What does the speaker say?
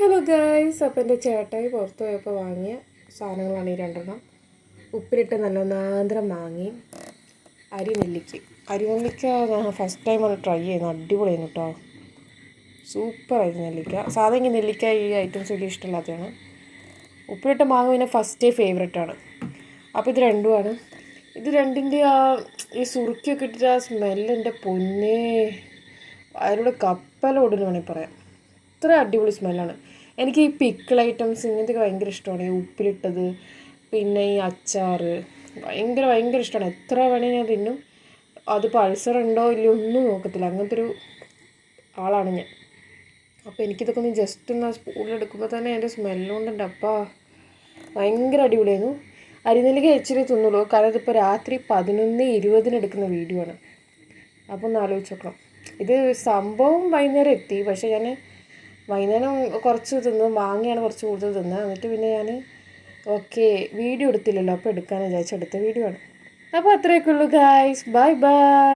Hello guys, അപ്പോൾ എൻ്റെ ചേട്ടായി പുറത്ത് പോയപ്പോൾ വാങ്ങിയ സാധനങ്ങളാണ് ഈ രണ്ടെണ്ണം. ഉപ്പിലിട്ട് നല്ല ഒന്നാന്തരം മാങ്ങി അരി നെല്ലിക്ക ഞാൻ ഫസ്റ്റ് ടൈമാണ് ട്രൈ ചെയ്യുന്നത്. അടിപൊളിയായിരുന്നു കേട്ടോ, സൂപ്പറായിരുന്നു നെല്ലിക്ക. സാധാരണ നെല്ലിക്ക ഈ ഐറ്റംസ് വലിയ ഇഷ്ടമില്ലാത്തതാണ്. ഉപ്പിലിട്ട മാങ്ങ പിന്നെ ഫസ്റ്റ് ഫേവറേറ്റാണ്. അപ്പോൾ ഇത് രണ്ടുമാണ്. ഇത് രണ്ടിൻ്റെ ഈ സുറുക്കിയൊക്കെ ഇട്ടിട്ട് ആ സ്മെല്ലിൻ്റെ പൊന്നേ, അതിലൂടെ കപ്പലോടുന്നു വേണമെങ്കിൽ പറയാം. അത്ര അടിപൊളി സ്മെല്ലാണ്. എനിക്ക് ഈ പിക്കിൾ ഐറ്റംസ് ഇങ്ങനത്തെ ഭയങ്കര ഇഷ്ടമാണ്. ഈ ഉപ്പിലിട്ടത്, പിന്നെ ഈ അച്ചാർ ഭയങ്കര ഇഷ്ടമാണ്. എത്ര വേണമെങ്കിൽ ഞാൻ തിന്നും. അത് പൾസർ ഉണ്ടോ ഇല്ലയോ ഒന്നും നോക്കത്തില്ല, അങ്ങനത്തെ ഒരു ആളാണ് ഞാൻ. അപ്പോൾ എനിക്കിതൊക്കെ ഒന്ന് ജസ്റ്റ് ഒന്ന് ആ സ്പൂണിലെടുക്കുമ്പോൾ തന്നെ അതിൻ്റെ സ്മെല്ലുകൊണ്ടുണ്ട് അപ്പാ ഭയങ്കര അടിപൊളിയായിരുന്നു. അരിനെല്ലിക്ക ഇച്ചിരി തിന്നുള്ളൂ, കാരണം ഇതിപ്പോൾ രാത്രി 11:20 എടുക്കുന്ന വീഡിയോ ആണ്. അപ്പോൾ ഒന്ന് ആലോചിച്ച് നോക്കണം. ഇത് സംഭവം വൈകുന്നേരം എത്തി, പക്ഷേ ഞാൻ വൈകുന്നേരം കുറച്ച് തിന്നു, മാങ്ങയാണ് കുറച്ച് കൂടുതൽ തിന്നത്. എന്നിട്ട് പിന്നെ ഞാൻ വീഡിയോ എടുത്തില്ലല്ലോ, അപ്പോൾ എടുക്കാമെന്ന് വിചാരിച്ചെടുത്ത വീഡിയോ ആണ്. അപ്പോൾ അത്രയൊക്കെ ഉള്ളൂ ഗൈസ്, ബൈ ബൈ.